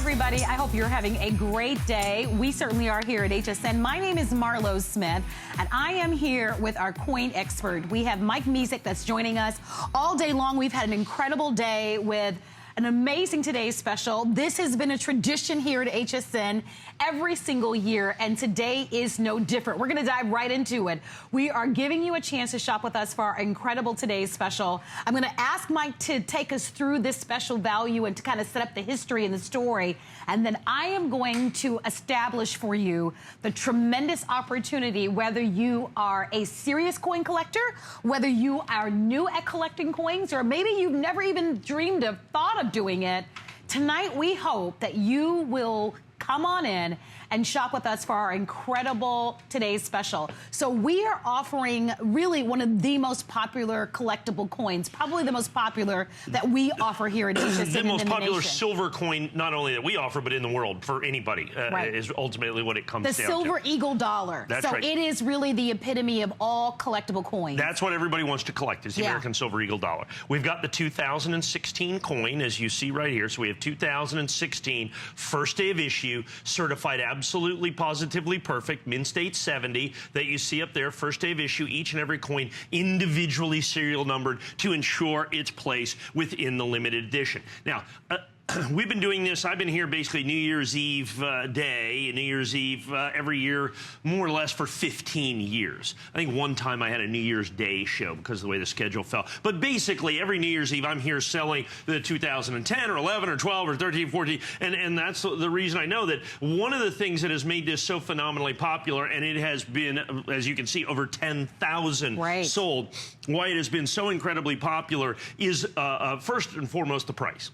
everybody. I hope you're having a great day. We certainly are here at HSN. My name is Marlo Smith, and I am here with our coin expert. We have Mike Mezek that's joining us all day long. We've had an incredible day with an amazing today's special. This has been a tradition here at HSN every single year, and today is no different. We're gonna dive right into it. We are giving you a chance to shop with us for our incredible today's special. I'm gonna ask Mike to take us through this special value and to kind of set up the history and the story, and then I am going to establish for you the tremendous opportunity, whether you are a serious coin collector, whether you are new at collecting coins, or maybe you've never even dreamed of, thought of doing it. Tonight, we hope that you will come on in and shop with us for our incredible today's special. So we are offering really one of the most popular collectible coins, probably the most popular that we offer here at HSN. The most popular silver coin, not only that we offer, but in the world for anybody, is ultimately what it comes down to. The silver eagle dollar. That's so right. It is really the epitome of all collectible coins. That's what everybody wants to collect, is the American silver eagle dollar. We've got the 2016 coin, as you see right here. So we have 2016, first day of issue, certified absolutely positively perfect, mint state 70, that you see up there, first day of issue, each and every coin individually serial numbered to ensure its place within the limited edition. Now, we've been doing this. I've been here basically New Year's Eve day, New Year's Eve every year, more or less for 15 years. I think one time I had a New Year's Day show because of the way the schedule fell. But basically, every New Year's Eve, I'm here selling the 2010 or 11 or 12 or 13, 14. And that's the reason I know that one of the things that has made this so phenomenally popular, and it has been, as you can see, over 10,000 sold, why it has been so incredibly popular is first and foremost the price.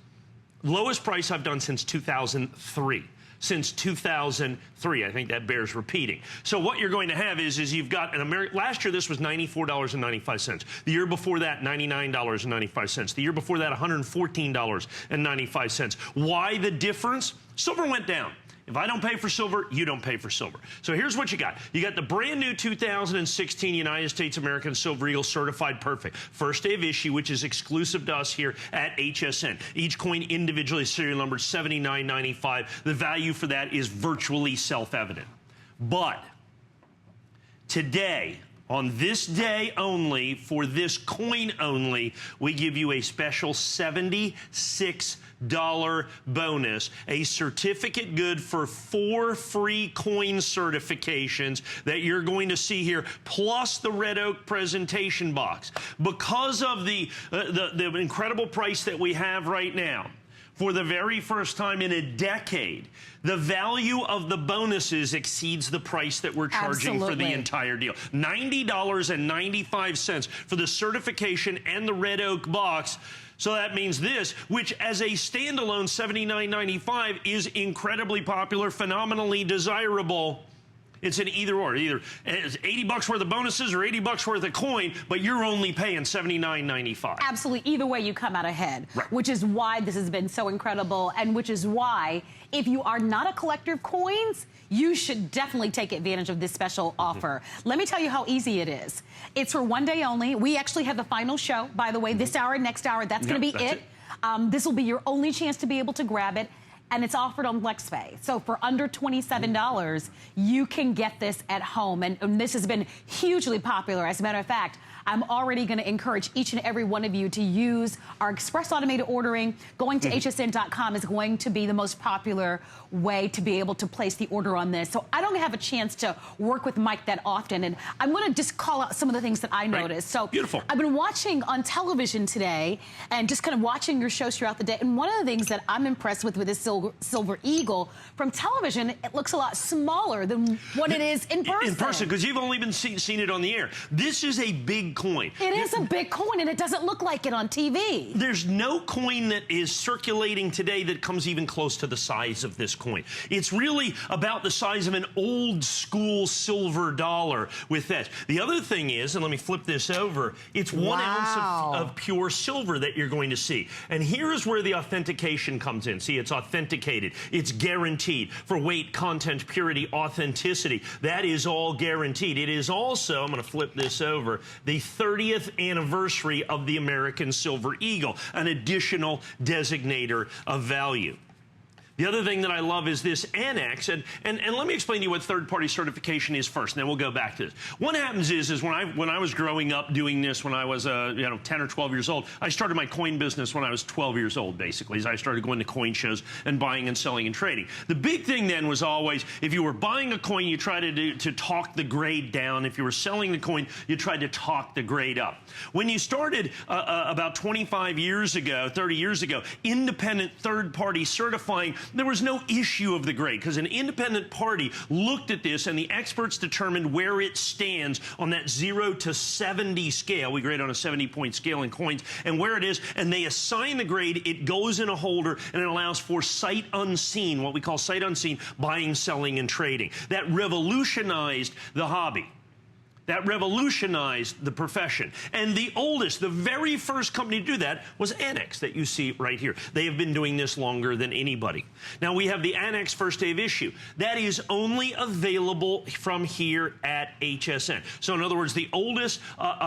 Lowest price I've done since 2003. Since 2003, I think that bears repeating. So what you're going to have is you've got last year this was $94.95. The year before that, $99.95. The year before that, $114.95. Why the difference? Silver went down. If I don't pay for silver, you don't pay for silver. So here's what you got. You got the brand new 2016 United States American Silver Eagle Certified Perfect. First day of issue, which is exclusive to us here at HSN. Each coin individually serial numbered $79.95. The value for that is virtually self-evident. But today, on this day only, for this coin only, we give you a special $76 bonus, a certificate good for 4 free coin certifications that you're going to see here, plus the red oak presentation box. Because of the incredible price that we have right now, for the very first time in a decade, the value of the bonuses exceeds the price that we're charging for the entire deal. $90.95 for the certification and the red oak box. So that means this, which as a standalone $79.95 is incredibly popular, phenomenally desirable. It's an either or. Either it's 80 bucks worth of bonuses or 80 bucks worth of coin, but you're only paying $79.95. Absolutely. Either way, you come out ahead, right. Which is why this has been so incredible, and which is why, if you are not a collector of coins, you should definitely take advantage of this special offer. Let me tell you how easy it is. It's for one day only. We actually have the final show, by the way, this hour, next hour. That's going to be it. This will be your only chance to be able to grab it. And it's offered on FlexPay. So for under $27, you can get this at home. And this has been hugely popular. As a matter of fact, I'm already going to encourage each and every one of you to use our express automated ordering. Going to hsn.com is going to be the most popular way to be able to place the order on this. So I don't have a chance to work with Mike that often, and I'm going to just call out some of the things that I noticed. So beautiful. I've been watching on television today and just kind of watching your shows throughout the day, and one of the things that I'm impressed with this silver eagle from television, it looks a lot smaller than what it is in person. In person, because you've only been seen it on the air. This is a big coin. It is a big coin, and it doesn't look like it on TV. There's no coin that is circulating today that comes even close to the size of this coin. It's really about the size of an old school silver dollar with that. The other thing is, and let me flip this over, it's 1 ounce of pure silver that you're going to see. And here's where the authentication comes in. See, it's authenticated. It's guaranteed for weight, content, purity, authenticity. That is all guaranteed. It is also, I'm going to flip this over, the 30th anniversary of the American Silver Eagle, an additional designator of value. The other thing that I love is this annex, and let me explain to you what third-party certification is first, and then we'll go back to this. What happens is when I was growing up doing this, when I was 10 or 12 years old, I started my coin business when I was 12 years old, basically, as I started going to coin shows and buying and selling and trading. The big thing then was always, if you were buying a coin, you tried to talk the grade down. If you were selling the coin, you tried to talk the grade up. When you started about 25 years ago, 30 years ago, independent third-party certifying, there was no issue of the grade because an independent party looked at this and the experts determined where it stands on that 0 to 70 scale. We grade on a 70-point scale in coins, and where it is, and they assign the grade. It goes in a holder, and it allows for sight unseen, what we call sight unseen, buying, selling, and trading. That revolutionized the hobby. That revolutionized the profession. And the oldest, the very first company to do that was Annex that you see right here. They have been doing this longer than anybody. Now we have the Annex first day of issue. That is only available from here at HSN. So in other words, the oldest,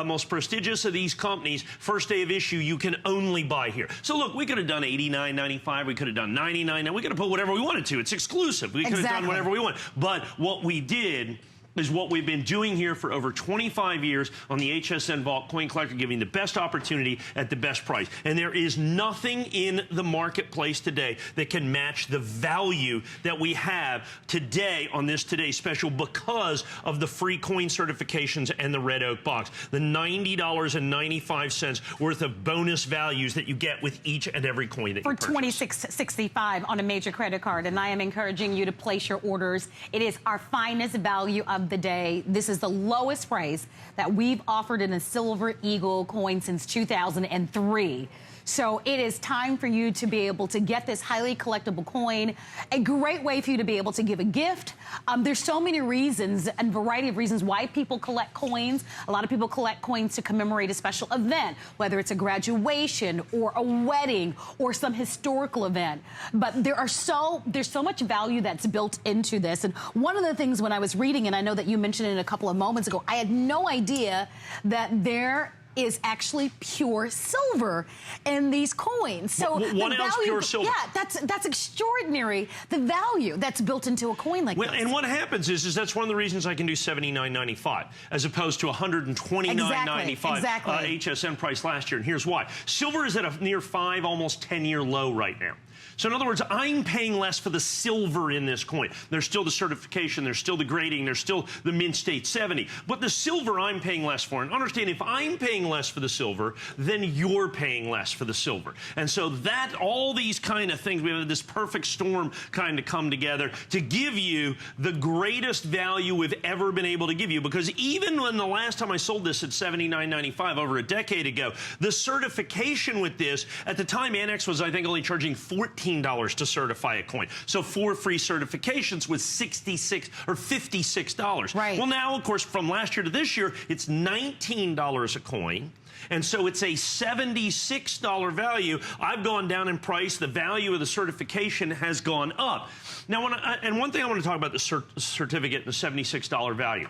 most prestigious of these companies, first day of issue, you can only buy here. So look, we could have done $89.95, we could have done $99, we could have put whatever we wanted to. It's exclusive. We could have done whatever we want. But what we did is what we've been doing here for over 25 years on the HSN Vault Coin Collector, giving the best opportunity at the best price. And there is nothing in the marketplace today that can match the value that we have today on this Today Special because of the free coin certifications and the Red Oak box. The $90.95 worth of bonus values that you get with each and every coin that you purchase. For $26.65 on a major credit card. And I am encouraging you to place your orders. It is our finest value of the day. This is the lowest price that we've offered in a Silver Eagle coin since 2003. So it is time for you to be able to get this highly collectible coin. A great way for you to be able to give a gift. There's so many reasons and variety of reasons why people collect coins. A lot of people collect coins to commemorate a special event, whether it's a graduation or a wedding or some historical event. But there's so much value that's built into this. And one of the things when I was reading, and I know that you mentioned it a couple of moments ago, I had no idea that there is actually pure silver in these coins. So one ounce pure silver. Yeah, that's extraordinary. The value that's built into a coin like this. And what happens is that's one of the reasons I can do $79.95 as opposed to $129.95 HSN price last year. And here's why. Silver is at a near 5, almost 10-year low right now. So in other words, I'm paying less for the silver in this coin. There's still the certification, there's still the grading, there's still the mint state 70. But the silver I'm paying less for. And understand, if I'm paying less for the silver, then you're paying less for the silver. And so that, all these kind of things, we have this perfect storm kind of come together to give you the greatest value we've ever been able to give you. Because even when the last time I sold this at $79.95 over a decade ago, the certification with this, at the time Annex was, I think, only charging $14 to certify a coin. So 4 free certifications was $66 or $56. Right. Well, now, of course, from last year to this year, it's $19 a coin. And so it's a $76 value. I've gone down in price. The value of the certification has gone up. Now, and one thing I want to talk about the certificate and the $76 value.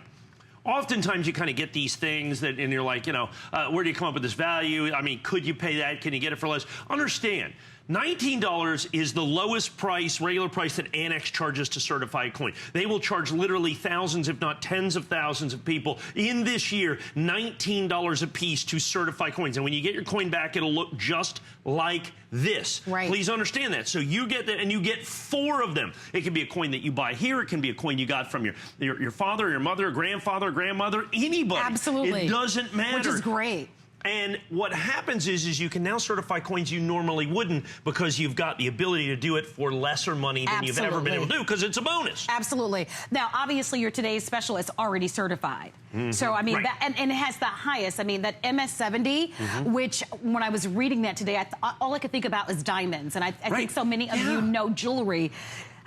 Oftentimes you kind of get these things that, and you're like, where do you come up with this value? I mean, could you pay that? Can you get it for less? Understand, $19 is the lowest price, regular price that Annex charges to certify a coin. They will charge literally thousands, if not tens of thousands of people in this year, $19 a piece to certify coins. And when you get your coin back, it'll look just like this. Right. Please understand that. So you get that, and you get 4 of them. It can be a coin that you buy here. It can be a coin you got from your father, your mother, grandfather, grandmother, anybody. Absolutely. It doesn't matter. Which is great. And what happens is you can now certify coins you normally wouldn't because you've got the ability to do it for lesser money than you've ever been able to do because it's a bonus. Absolutely. Now, obviously, your Today's Special is already certified. So, I mean, that, and it has the highest. I mean, that MS70, which when I was reading that today, all I could think about is diamonds. And I think so many of you know jewelry.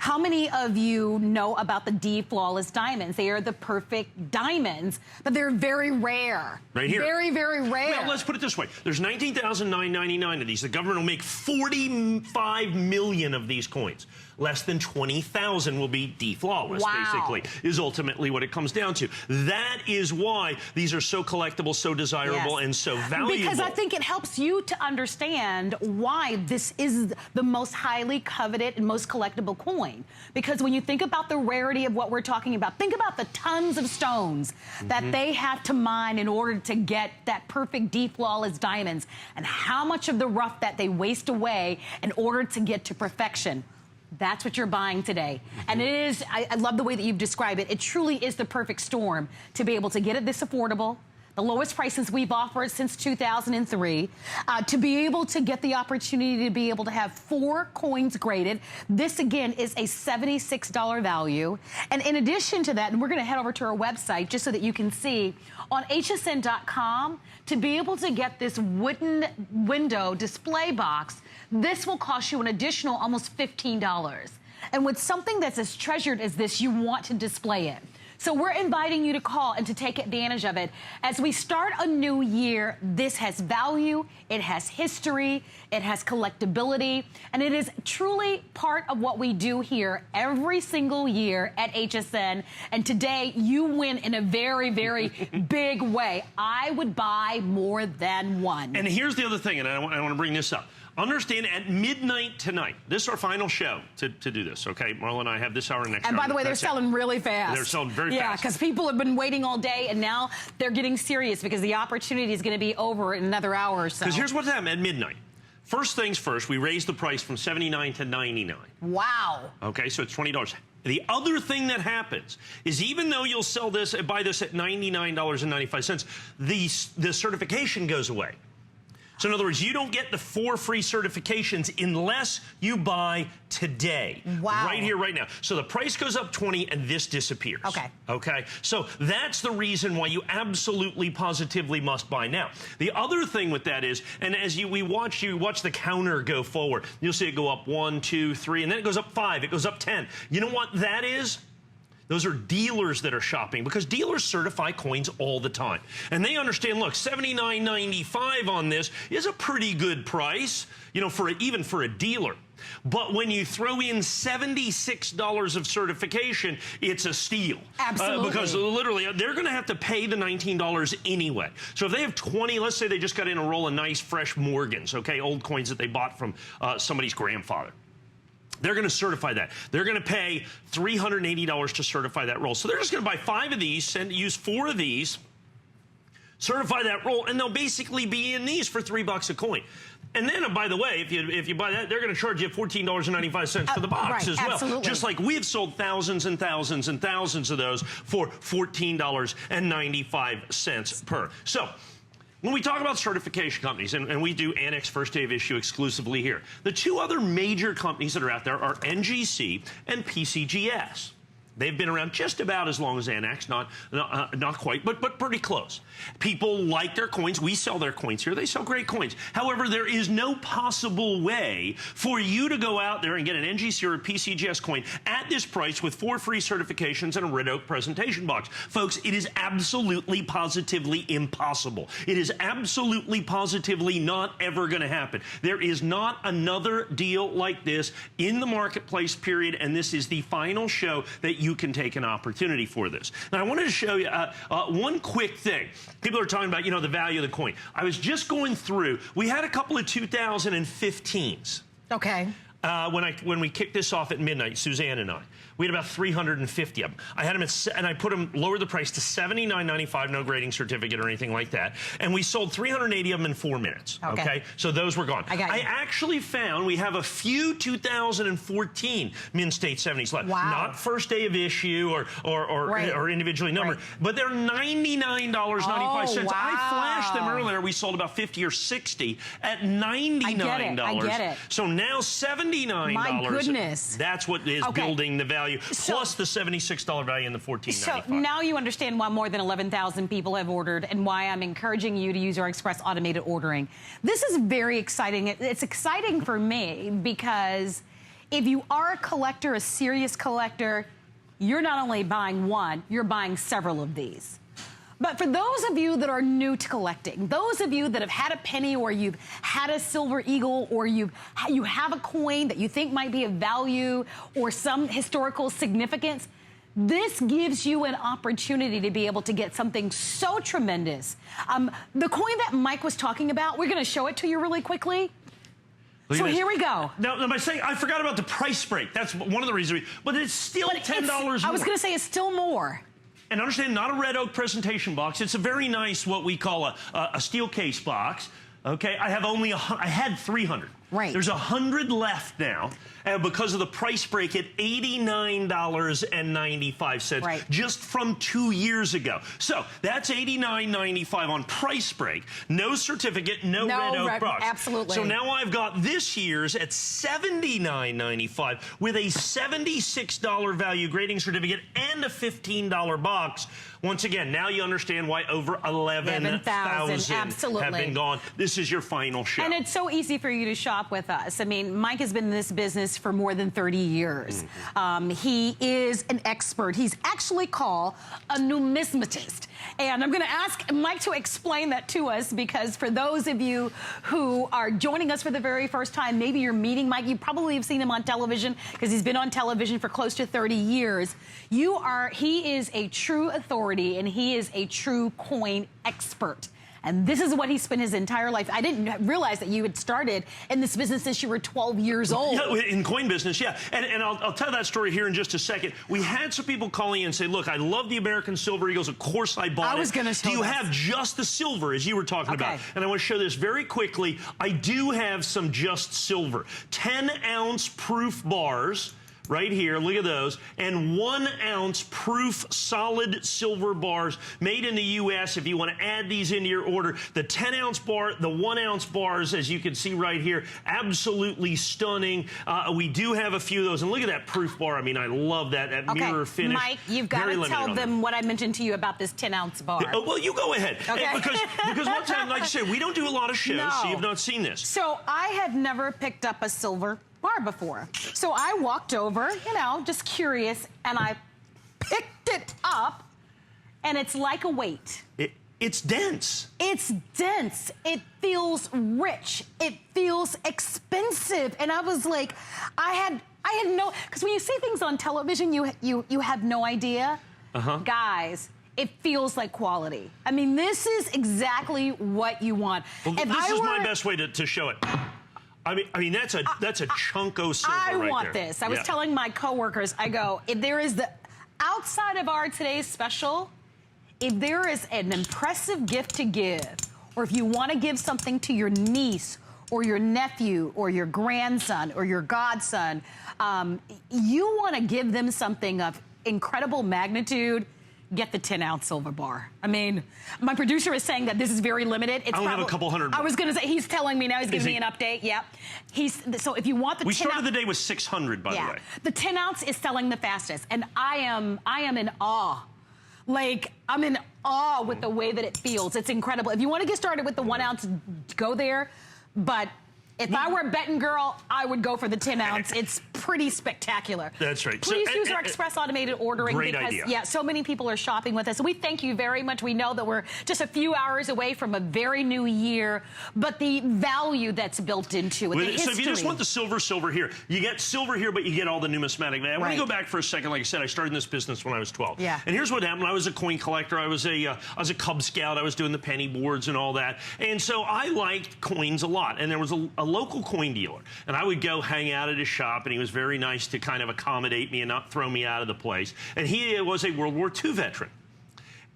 How many of you know about the D Flawless diamonds? They are the perfect diamonds, but they're very rare. Right here. Very, very rare. Well, let's put it this way. There's 19,999 of these. The government will make 45 million of these coins. Less than 20,000 will be D Flawless, basically, is ultimately what it comes down to. That is why these are so collectible, so desirable, and so valuable. Because I think it helps you to understand why this is the most highly coveted and most collectible coin. Because when you think about the rarity of what we're talking about, think about the tons of stones that they have to mine in order to get that perfect D Flawless diamonds, and how much of the rough that they waste away in order to get to perfection. That's what you're buying today. And it is, I love the way that you've described it. It truly is the perfect storm to be able to get it this affordable, the lowest prices we've offered since 2003, to be able to get the opportunity to be able to have 4 coins graded. This, again, is a $76 value. And in addition to that, and we're going to head over to our website just so that you can see, on hsn.com, to be able to get this wooden window display box, this will cost you an additional almost $15. And with something that's as treasured as this, you want to display it. So we're inviting you to call and to take advantage of it. As we start a new year, this has value, it has history, it has collectability, and it is truly part of what we do here every single year at HSN. And today, you win in a very, very big way. I would buy more than one. And here's the other thing, and I want to bring this up. Understand, at midnight tonight, this is our final show to do this, okay? Marla and I have this hour and next hour. And by the way, they're selling really fast. They're selling very fast. Yeah, because people have been waiting all day, and now they're getting serious because the opportunity is going to be over in another hour or so. Because here's what's happening at midnight. First things first, we raised the price from $79 to $99. Wow. Okay, so it's $20. The other thing that happens is, even though you'll sell this, buy this at $99.95, the certification goes away. So in other words, you don't get the 4 free certifications unless you buy today. Wow. Right here, right now. So the price goes up 20 and this disappears. Okay. Okay. So that's the reason why you absolutely positively must buy now. The other thing with that is, and as you watch the counter go forward, you'll see it go up 1, 2, 3, and then it goes up 5, it goes up 10. You know what that is? Those are dealers that are shopping, because dealers certify coins all the time. And they understand, look, $79.95 on this is a pretty good price, you know, even for a dealer. But when you throw in $76 of certification, it's a steal. Absolutely. Because literally, they're going to have to pay the $19 anyway. So if they have 20, let's say they just got in a roll of nice, fresh Morgans, okay, old coins that they bought from somebody's grandfather. They're going to certify that. They're going to pay $380 to certify that roll. So they're just going to buy 5 of these, use 4 of these, certify that roll, and they'll basically be in these for $3 a coin. And then, by the way, if you buy that, they're going to charge you $14.95 for the box as well. Absolutely. Just like we've sold thousands and thousands and thousands of those for $14.95 per. So when we talk about certification companies, and we do Annex First Day of Issue exclusively here, the 2 other major companies that are out there are NGC and PCGS. They've been around just about as long as Annex, not quite, but pretty close. People like their coins. We sell their coins here. They sell great coins. However, there is no possible way for you to go out there and get an NGC or a PCGS coin at this price with 4 free certifications and a red oak presentation box. Folks, it is absolutely, positively impossible. It is absolutely, positively not ever going to happen. There is not another deal like this in the marketplace, period, and this is the final show that you can take an opportunity for this. Now, I wanted to show you one quick thing. People are talking about, you know, the value of the coin. I was just going through. We had a couple of 2015s. Okay. When we kicked this off at midnight, Suzanne and I, we had about 350 of them. I had them and I put them, lowered the price to $79.95, no grading certificate or anything like that. And we sold 380 of them in 4 minutes. Okay. So those were gone. I actually found we have a few 2014 Mint State 70s left. Wow. Not first day of issue or individually numbered, but they're $99.95. Oh, wow. I flashed them earlier. We sold about 50 or 60 at $99. I get it. So now $79. My goodness. That's what is building the value, plus the $76 value in the $14.95. So now you understand why more than 11,000 people have ordered and why I'm encouraging you to use our express automated ordering. This is very exciting. It's exciting for me because if you are a collector, a serious collector, you're not only buying one, you're buying several of these. But for those of you that are new to collecting, those of you that have had a penny or you've had a silver eagle or you have a coin that you think might be of value or some historical significance, this gives you an opportunity to be able to get something so tremendous. The coin that Mike was talking about, we're going to show it to you really quickly. So here we go. Now, am I saying I forgot about the price break? That's one of the reasons. But it's still $10 more. I was going to say it's still more. And understand, not a red oak presentation box. It's a very nice, what we call a steel case box. Okay, I had 300. Right. There's 100 left now, because of the price break at $89.95, right, just from 2 years ago. So that's $89.95 on price break. No certificate, no red oak box. Absolutely. So now I've got this year's at $79.95 with a $76 value grading certificate and a $15 box. Once again, now you understand why over 11,000 have been gone. This is your final show. And it's so easy for you to shop with us. I mean, Mike has been in this business for more than 30 years. He is an expert. He's actually called a numismatist. And I'm going to ask Mike to explain that to us, because for those of you who are joining us for the very first time, maybe you're meeting Mike, you probably have seen him on television because he's been on television for close to 30 years. He is a true authority and he is a true coin expert. And this is what he spent his entire life. I didn't realize that you had started in this business since you were 12 years old. Yeah, in coin business, yeah. And I'll tell that story here in just a second. We had some people calling in and say, look, I love the American Silver Eagles. Of course I bought it. I was going to show Do you have just the silver, as you were talking about? And I want to show this very quickly. I do have some just silver. 10-ounce proof bars. Right here, look at those, and 1 ounce proof solid silver bars made in the U.S. If you want to add these into your order, the 10-ounce bar, the 1 ounce bars, as you can see right here, absolutely stunning. We do have a few of those, and look at that proof bar. I mean, I love that mirror finish. Mike, you've got to tell them what I mentioned to you about this 10-ounce bar. Oh, well, you go ahead. Okay. Because one time, like I said, we don't do a lot of shows, so you've not seen this. So I have never picked up a silver bar before. So I walked over, you know, just curious, and I picked it up, and it's like a weight. It's dense. It's dense. It feels rich. It feels expensive. And I was like, I had no, because when you see things on television, you have no idea. Guys, it feels like quality. I mean, this is exactly what you want. Well, this is my best way to show it. I mean that's a chunk of silver right there. I want this. I was telling my coworkers, I go, if there is outside of our today's special, if there is an impressive gift to give, or if you want to give something to your niece or your nephew or your grandson or your godson, you want to give them something of incredible magnitude, get the 10-ounce silver bar. I mean, my producer is saying that this is very limited. It's I only have a couple hundred more. I was going to say, he's telling me now, he's giving me an update. Yep. So if you want the 10-ounce... We started the day with 600, by the way. The 10-ounce is selling the fastest, and I am in awe. Like, I'm in awe with the way that it feels. It's incredible. If you want to get started with the 1 ounce, go there. But if I were a betting girl, I would go for the 10-ounce. It's pretty spectacular. That's right. Please use our express automated ordering because, so many people are shopping with us. So we thank you very much. We know that we're just a few hours away from a very new year, but the value that's built into it, the history. So if you just want the silver here, you get silver here, but you get all the numismatic. I want to go back for a second. Like I said, I started in this business when I was 12. Yeah. And here's what happened. I was a coin collector. I was a Cub Scout. I was doing the penny boards and all that. And so I liked coins a lot. And there was a local coin dealer, and I would go hang out at his shop, and he was very nice to kind of accommodate me and not throw me out of the place. And he was a World War II veteran.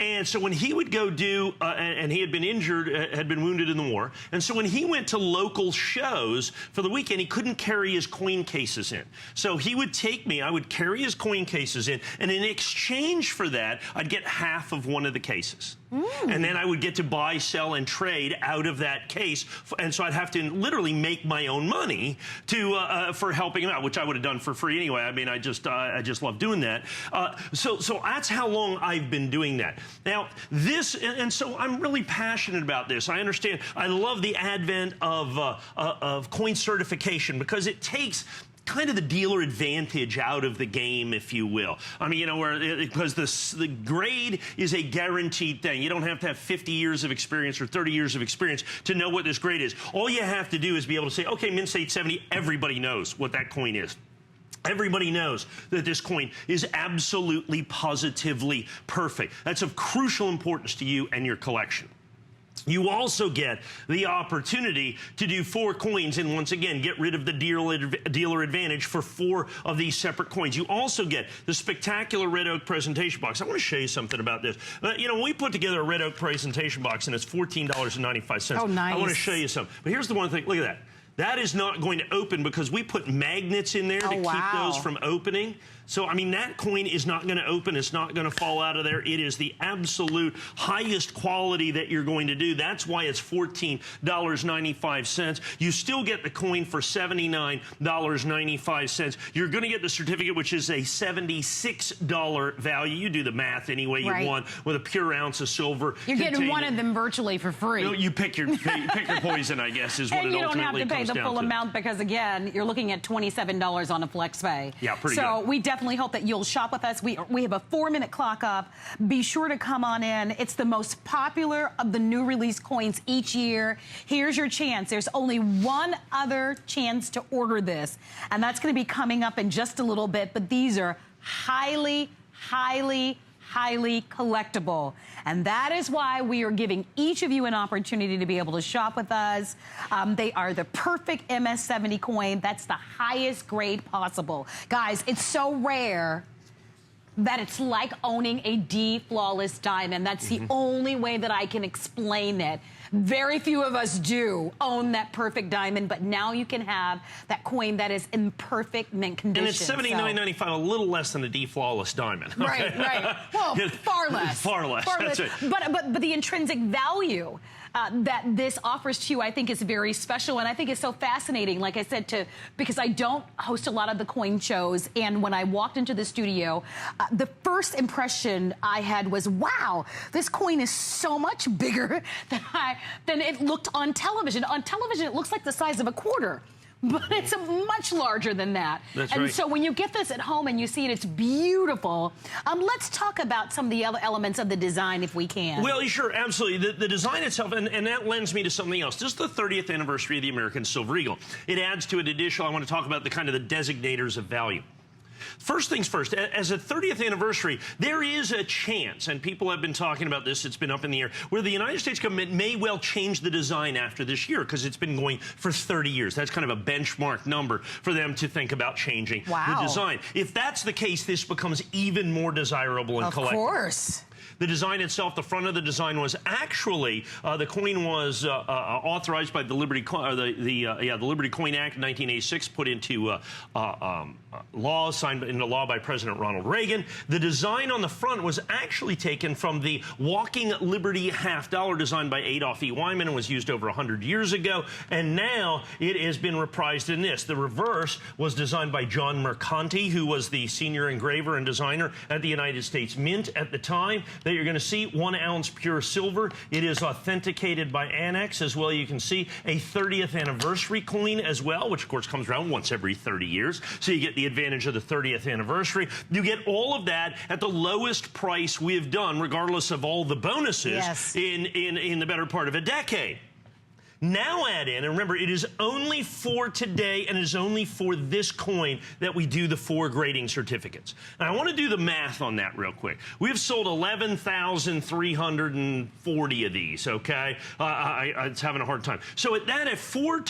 And so when he would go do, and he had been injured, had been wounded in the war, and so when he went to local shows for the weekend, he couldn't carry his coin cases in. So he would take me, I would carry his coin cases in, and in exchange for that, I'd get half of one of the cases. And then I would get to buy, sell, and trade out of that case. And so I'd have to literally make my own money for helping him out, which I would have done for free anyway. I mean, I just love doing that. So that's how long I've been doing that. Now, and so I'm really passionate about this. I understand. I love the advent of coin certification because it takes kind of the dealer advantage out of the game, if you will. I mean, you know, because the grade is a guaranteed thing. You don't have to have 50 years of experience or 30 years of experience to know what this grade is. All you have to do is be able to say, okay, Mint State 70, everybody knows what that coin is. Everybody knows that this coin is absolutely, positively perfect. That's of crucial importance to you and your collection. You also get the opportunity to do 4 coins and once again get rid of the dealer advantage for 4 of these separate coins. You also get the spectacular red oak presentation box. I want to show you something about this. You know, we put together a red oak presentation box and it's $14.95. Oh, nice. I want to show you something. But here's the one thing. Look at that. That is not going to open because we put magnets in there to keep those from opening. So, I mean, that coin is not going to open. It's not going to fall out of there. It is the absolute highest quality that you're going to do. That's why it's $14.95. You still get the coin for $79.95. You're going to get the certificate, which is a $76 value. You do the math any way you want with a pure ounce of silver. You're getting one of them virtually for free. You know, you pick your poison, I guess, is what it ultimately comes down to. And you don't have to pay the full amount because, again, you're looking at $27 on a flex pay. Yeah, pretty good. So we definitely hope that you'll shop with us. We have a 4-minute clock up. Be sure to come on in. It's the most popular of the new release coins each year. Here's your chance. There's only one other chance to order this, and that's going to be coming up in just a little bit, but these are highly, highly, highly collectible. And that is why we are giving each of you an opportunity to be able to shop with us. They are the perfect MS-70 coin. That's the highest grade possible. Guys, it's so rare that it's like owning a D-flawless diamond. That's the only way that I can explain it. Very few of us do own that perfect diamond, but now you can have that coin that is in perfect mint condition. And it's $79.95, a little less than a D-flawless diamond. Right, right. Well, far less. Far less. That's it. But the intrinsic value that this offers to you, I think, is very special, and I think it's so fascinating, like I said, because I don't host a lot of the coin shows, and when I walked into the studio, the first impression I had was, wow, this coin is so much bigger than it looked on television. On television, it looks like the size of a quarter. But it's much larger than that. That's right. So when you get this at home and you see it, it's beautiful. Let's talk about some of the other elements of the design, if we can. Well, sure, absolutely. The design itself, and that lends me to something else. This is the 30th anniversary of the American Silver Eagle. It adds to it additional. I want to talk about the kind of the designators of value. First things first, as a 30th anniversary, there is a chance, and people have been talking about this, it's been up in the air, where the United States government may well change the design after this year because it's been going for 30 years. That's kind of a benchmark number for them to think about changing the design. If that's the case, this becomes even more desirable and collectible. Of course. The design itself, the front of the design was actually the coin was authorized by the Liberty Coin Act of 1986, put into law, signed into law by President Ronald Reagan. The design on the front was actually taken from the Walking Liberty $half design by Adolph E. Wyman and was used over 100 years ago. And now it has been reprised in this. The reverse was designed by John Mercanti, who was the senior engraver and designer at the United States Mint at the time. That you're going to see 1 ounce pure silver. It is authenticated by Annex as well. You can see a 30th anniversary coin as well, which of course comes around once every 30 years. So you get the advantage of the 30th anniversary. You get all of that at the lowest price we've done, regardless of all the bonuses in the better part of a decade. Now add in, and remember, it is only for today and it is only for this coin that we do the 4 grading certificates. And I want to do the math on that real quick. We've sold 11,340 of these, okay? It's having a hard time. So at that, at 4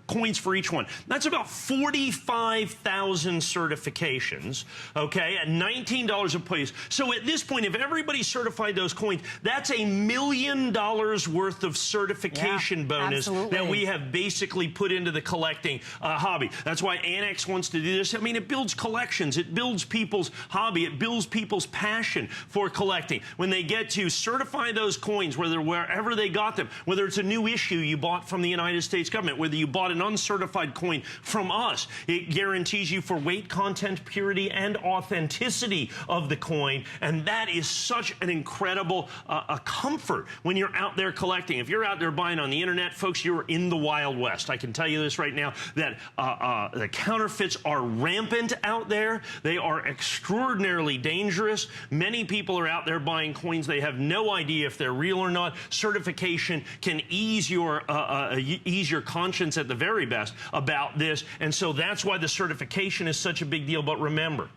coins for each one, that's about 45,000 certifications, okay, at $19 a piece. So at this point, if everybody certified those coins, that's $1 million worth of certification bonus that we have basically put into the collecting hobby. That's why Annex wants to do this. I mean, it builds collections. It builds people's hobby. It builds people's passion for collecting. When they get to certify those coins, wherever they got them, whether it's a new issue you bought from the United States government, whether you bought an uncertified coin from us, it guarantees you for weight, content, purity, and authenticity of the coin. And that is such an incredible a comfort when you're out there collecting. If you're out there buying on the internet, folks, you're in the Wild West. I can tell you this right now, that the counterfeits are rampant out there. They are extraordinarily dangerous. Many people are out there buying coins. They have no idea if they're real or not. Certification can ease your conscience at the very best about this, and so that's why the certification is such a big deal. But remember,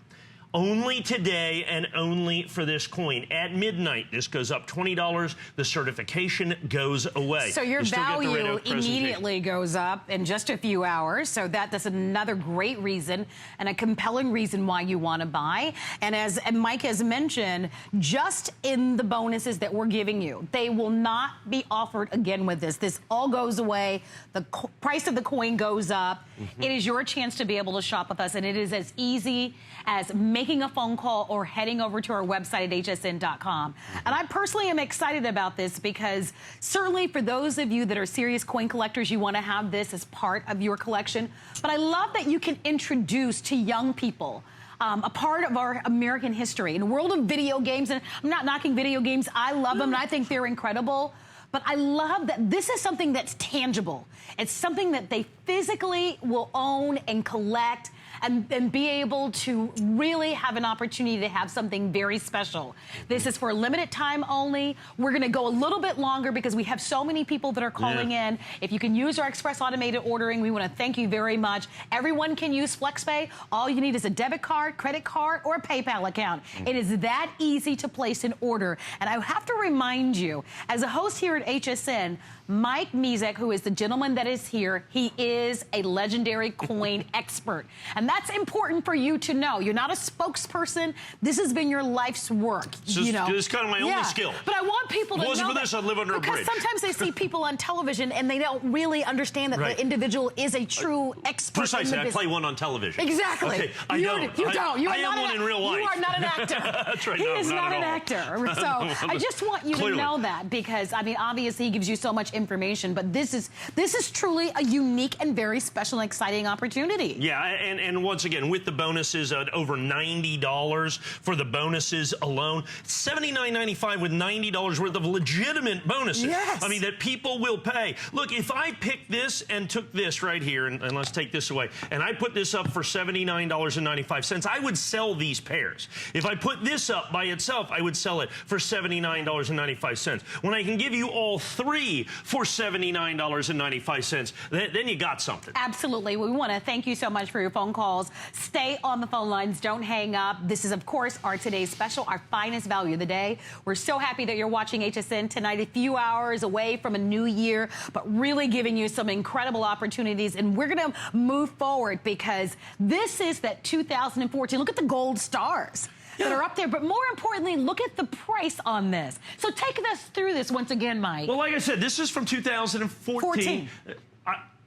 only today and only for this coin. At midnight, this goes up $20. The certification goes away. So your value immediately goes up in just a few hours. So that's another great reason and a compelling reason why you want to buy. And as Mike has mentioned, just in the bonuses that we're giving you, they will not be offered again with this. This all goes away. The price of the coin goes up. It is your chance to be able to shop with us, and it is as easy as making a phone call or heading over to our website at hsn.com. And I personally am excited about this because certainly for those of you that are serious coin collectors, you want to have this as part of your collection. But I love that you can introduce to young people a part of our American history. In the world of video games, and I'm not knocking video games, I love them and I think they're incredible. But I love that this is something that's tangible. It's something that they physically will own and collect and be able to really have an opportunity to have something very special. This is for a limited time only. We're going to go a little bit longer because we have so many people that are calling in. If you can use our express automated ordering, we want to thank you very much. Everyone can use FlexPay. All you need is a debit card, credit card, or a PayPal account. It is that easy to place an order. And I have to remind you, as a host here at HSN, Mike Mizek, who is the gentleman that is here, he is a legendary coin expert. And that's important for you to know. You're not a spokesperson. This has been your life's work. You know, this is kind of my only skill. But I want people to know. If it wasn't for this, I'd live under a bridge. Because sometimes they see people on television and they don't really understand that the individual is a true expert. Precisely. I play one on television. Exactly. Okay, I don't. You don't. I am one in real life. You are not an actor. That's right. He is not an actor. So I just want you to know that because, I mean, obviously he gives you so much information, but this is truly a unique and very special and exciting opportunity. Yeah, and once again, with the bonuses at over $90 for the bonuses alone, $79.95 with $90 worth of legitimate bonuses. Yes. I mean, that people will pay. Look, if I picked this and took this right here, and let's take this away, and I put this up for $79.95, I would sell these pairs. If I put this up by itself, I would sell it for $79.95. When I can give you all three for $79.95, then you got something. Absolutely. We want to thank you so much for your phone calls. Stay on the phone lines. Don't hang up. This is, of course, our today's special, our finest value of the day. We're so happy that you're watching HSN tonight, a few hours away from a new year, but really giving you some incredible opportunities. And we're going to move forward because this is that 2014. Look at the gold stars that are up there, but more importantly, look at the price on this. So take us through this once again, Mike. Well, like I said, this is from 2014.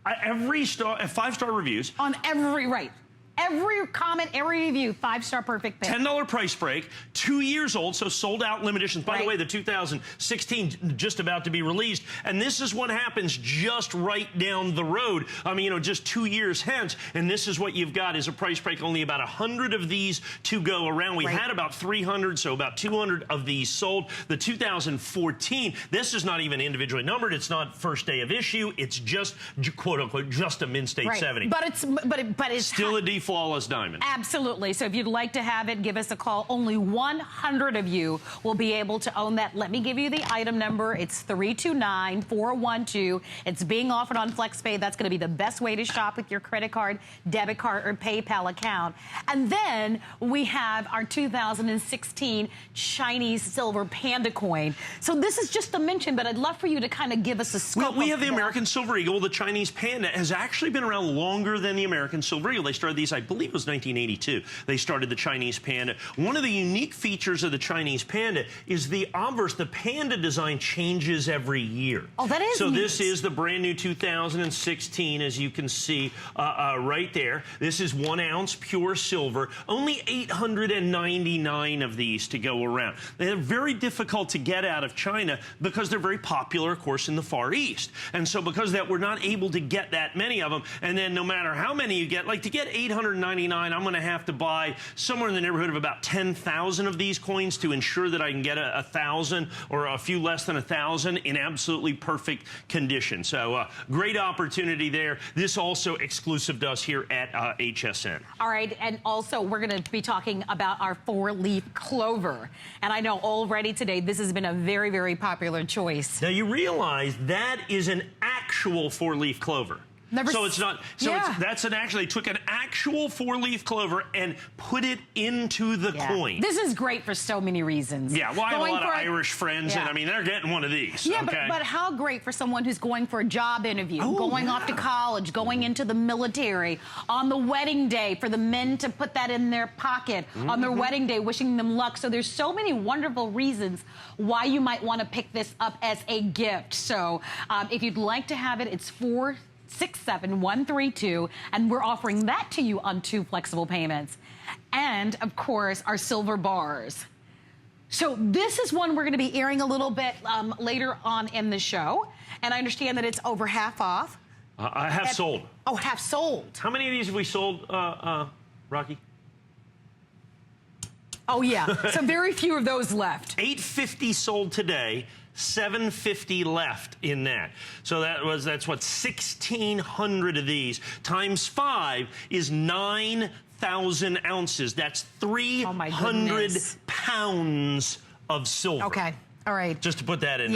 Every star, 5-star reviews. On every, every comment, every review, 5-star perfect pick. $10 price break, 2 years old, so sold out limited editions. By the way, the 2016 just about to be released, and this is what happens just right down the road. I mean, you know, just 2 years hence, and this is what you've got is a price break. Only about 100 of these to go around. We had about 300, so about 200 of these sold. The 2014, this is not even individually numbered. It's not first day of issue. It's just quote unquote just a mint state 70. But it's still a flawless diamond. Absolutely. So if you'd like to have it, give us a call. Only 100 of you will be able to own that. Let me give you the item number. It's 329-412. It's being offered on FlexPay. That's going to be the best way to shop with your credit card, debit card, or PayPal account. And then we have our 2016 Chinese silver panda coin. So this is just a mention, but I'd love for you to kind of give us a scope. Well, we have the American Silver Eagle. The Chinese panda has actually been around longer than the American Silver Eagle. They started these, I believe it was 1982. They started the Chinese panda. One of the unique features of the Chinese panda is the obverse. The panda design changes every year. Oh, that is so neat. This is the brand new 2016, as you can see right there. This is 1 ounce pure silver. Only 899 of these to go around. They're very difficult to get out of China because they're very popular, of course, in the Far East. And so because of that, we're not able to get that many of them. And then no matter how many you get, like to get 800 $699, I'm going to have to buy somewhere in the neighborhood of about 10,000 of these coins to ensure that I can get 1,000 or a few less than 1,000 in absolutely perfect condition. So great opportunity there. This also exclusive to us here at HSN. All right, and also we're going to be talking about our 4-leaf clover. And I know already today this has been a very, very popular choice. Now you realize that is an actual 4-leaf clover. So it's not, so yeah. They took an actual 4-leaf clover and put it into the coin. This is great for so many reasons. Yeah, well, I have a lot of Irish friends, and I mean, they're getting one of these. Yeah, okay? but how great for someone who's going for a job interview, going off to college, going into the military, on the wedding day, for the men to put that in their pocket, on their wedding day, wishing them luck. So there's so many wonderful reasons why you might want to pick this up as a gift. So if you'd like to have it, it's 467-132, and we're offering that to you on 2 flexible payments. And, of course, our silver bars. So this is one we're going to be airing a little bit later on in the show, and I understand that it's over half off. Half sold. Oh, half sold. How many of these have we sold, Rocky? Oh, yeah. So very few of those left. 850 sold today. 750 left in that. So that's what, 1,600 of these times 5 is 9,000 ounces. That's 300 pounds of silver. Okay, all right. Just to put that in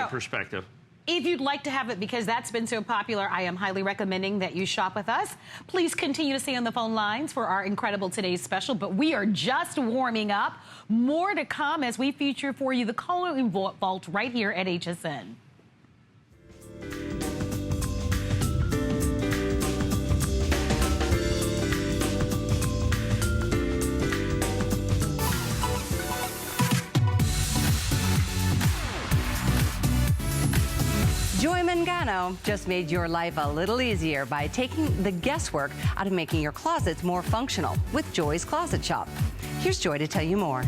perspective. If you'd like to have it, because that's been so popular, I am highly recommending that you shop with us. Please continue to stay on the phone lines for our incredible today's special, but we are just warming up. More to come as we feature for you the Colleen Vault right here at HSN. Joy Mangano just made your life a little easier by taking the guesswork out of making your closets more functional with Joy's Closet Shop. Here's Joy to tell you more.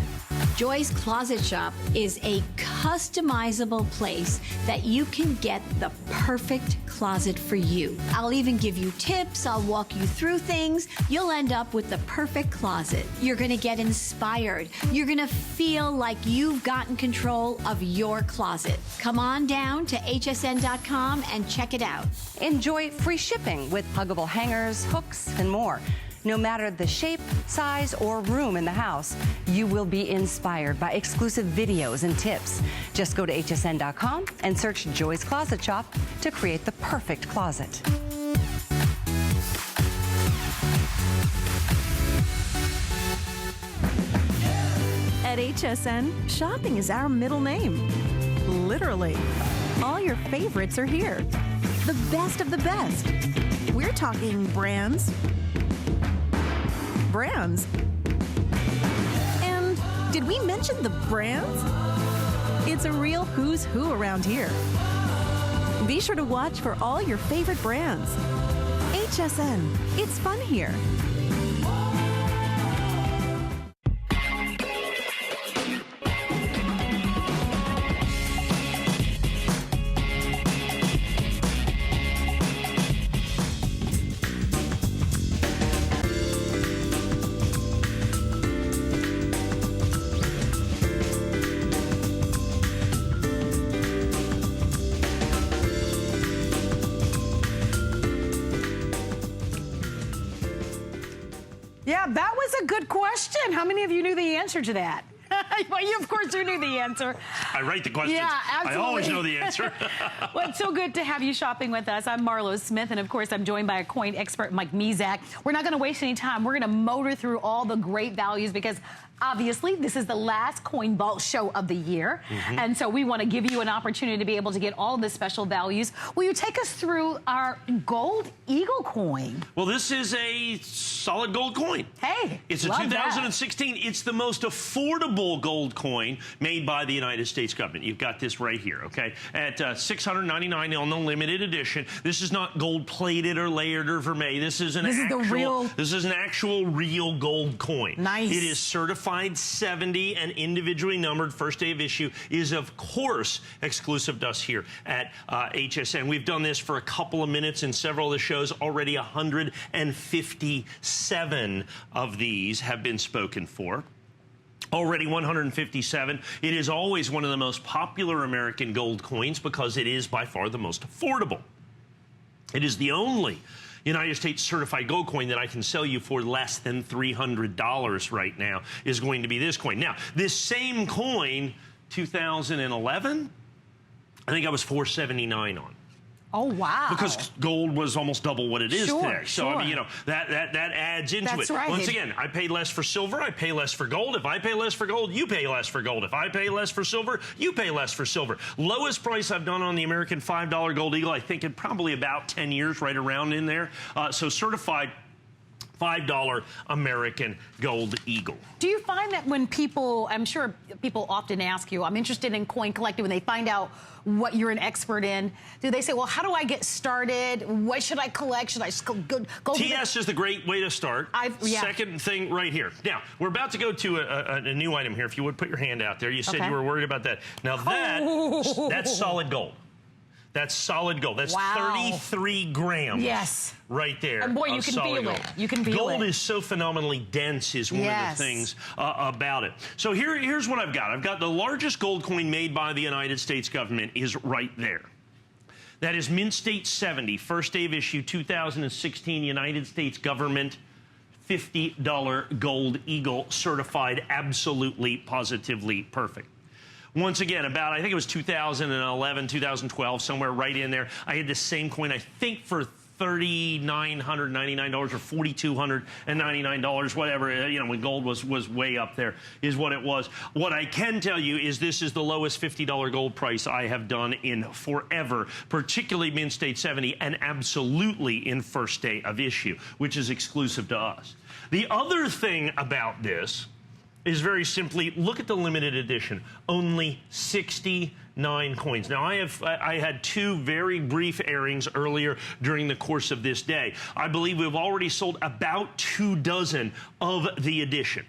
Joy's Closet Shop is a customizable place that you can get the perfect closet for you. I'll even give you tips. I'll walk you through things. You'll end up with the perfect closet. You're going to get inspired. You're going to feel like you've gotten control of your closet. Come on down to hsn.com and check it out. Enjoy free shipping with huggable hangers, hooks, and more. No matter the shape, size, or room in the house, you will be inspired by exclusive videos and tips. Just go to hsn.com and search Joy's Closet Shop to create the perfect closet. At HSN, shopping is our middle name. Literally. All your favorites are here. The best of the best. We're talking brands. And did we mention the brands? It's a real who's who around here. Be sure to watch for all your favorite brands. HSN, it's fun here. Yeah, that was a good question. How many of you knew the answer to that? Well, you, of course, you knew the answer. I write the questions. Yeah, absolutely. I always know the answer. Well, it's so good to have you shopping with us. I'm Marlo Smith, and of course, I'm joined by a coin expert, Mike Mizak. We're not going to waste any time. We're going to motor through all the great values because obviously, this is the last Coin Vault show of the year, and so we want to give you an opportunity to be able to get all of the special values. Will you take us through our gold eagle coin? Well, this is a solid gold coin. Hey, it's a 2016. That. It's the most affordable gold coin made by the United States government. You've got this right here, okay, at $699 on the limited edition. This is not gold-plated or layered or vermeil. This is an actual real gold coin. Nice. It is certified certified 70 and individually numbered first day of issue is, of course, exclusive to us here at HSN. We've done this for a couple of minutes in several of the shows. Already 157 of these have been spoken for. Already 157. It is always one of the most popular American gold coins because it is by far the most affordable. It is the only United States certified gold coin that I can sell you for less than $300 right now is going to be this coin. Now, this same coin, 2011, I think I was $479 on. Oh, wow. Because gold was almost double what it is today. So, sure. I mean, you know, that adds into That's it. right. Once again, I pay less for silver, I pay less for gold. If I pay less for gold, you pay less for gold. If I pay less for silver, you pay less for silver. Lowest price I've done on the American $5 gold eagle, I think in probably about 10 years, right around in there. So certified $5 American gold eagle. Do you find that when people, I'm sure people often ask you, I'm interested in coin collecting, when they find out what you're an expert in, do they say, well, how do I get started? What should I collect? Should I just go TS is the great way to start. Second thing right here. Now, we're about to go to a new item here. If you would put your hand out there. You said you were worried about that. Now, that's solid gold. That's solid gold. That's 33 grams. Yes. Right there. And boy, you can feel it. You can feel it. Gold is so phenomenally dense is one of the things about it. So here's what I've got. I've got the largest gold coin made by the United States government is right there. That is Mint State 70, first day of issue, 2016 United States government $50 gold eagle, certified absolutely, positively perfect. Once again, about, I think it was 2011, 2012, somewhere right in there. I had the same coin, I think, for $3,999 or $4,299, whatever, you know, when gold was way up there is what it was. What I can tell you is this is the lowest $50 gold price I have done in forever, particularly Mint State 70 and absolutely in first day of issue, which is exclusive to us. The other thing about this is very simply, look at the limited edition. Only 69 coins. Now, I had two very brief airings earlier during the course of this day. I believe we've already sold about 24 of the edition.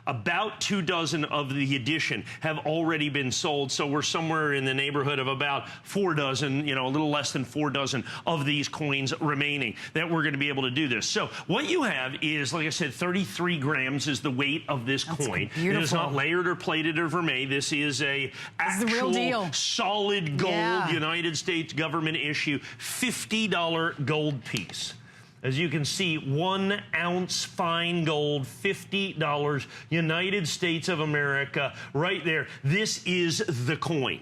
About 24 of the edition have already been sold, so we're somewhere in the neighborhood of about 24, you know, a little less than 24 of these coins remaining that we're going to be able to do this. So what you have is, like I said, 33 grams is the weight of this coin. Beautiful. It is not layered or plated or vermeil. This is a actual solid gold United States government issue $50 gold piece. As you can see, 1 ounce fine gold, $50, United States of America, right there. This is the coin.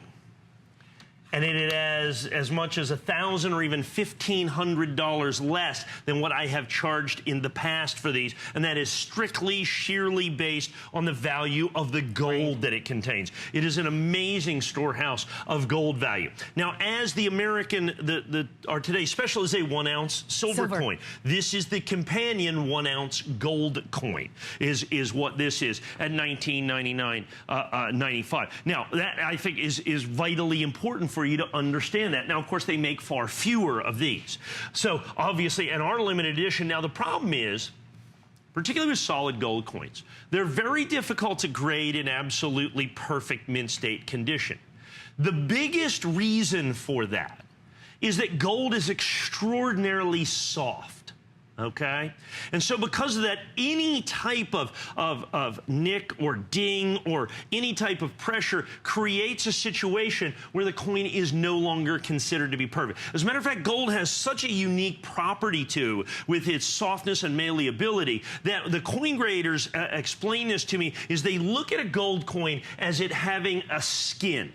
And it has as much as $1,000 or even $1,500 less than what I have charged in the past for these, and that is strictly, sheerly based on the value of the gold that it contains. It is an amazing storehouse of gold value. Now, as the American, our today's special is a 1 ounce silver coin. This is the companion 1 ounce gold coin, is what this is at $19.99.95. Now, that I think is vitally important for you to understand that. Now, of course, they make far fewer of these. So, obviously, in our limited edition, now the problem is, particularly with solid gold coins, they're very difficult to grade in absolutely perfect mint state condition. The biggest reason for that is that gold is extraordinarily soft. Okay? And so because of that, any type of nick or ding or any type of pressure creates a situation where the coin is no longer considered to be perfect. As a matter of fact, gold has such a unique property to with its softness and malleability that the coin graders explain this to me is they look at a gold coin as it having a skin.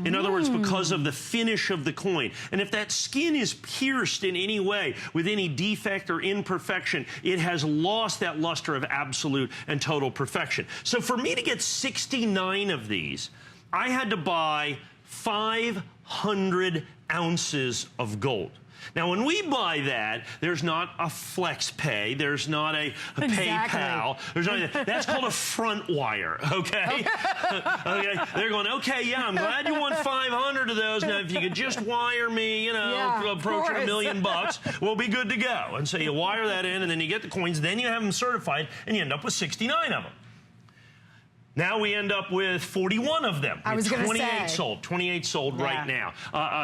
In other words, because of the finish of the coin. And if that skin is pierced in any way with any defect or imperfection, it has lost that luster of absolute and total perfection. So for me to get 69 of these, I had to buy 500 ounces of gold. Now, when we buy that, there's not a flex pay. There's not a PayPal. There's not, that's called a front wire, okay? Okay? They're going, okay, yeah, I'm glad you want 500 of those. Now, if you could just wire me, you know, approaching $1 million, we'll be good to go. And so you wire that in, and then you get the coins. Then you have them certified, and you end up with 69 of them. Now we end up with 41 of them. I was going to say. 28 sold right now.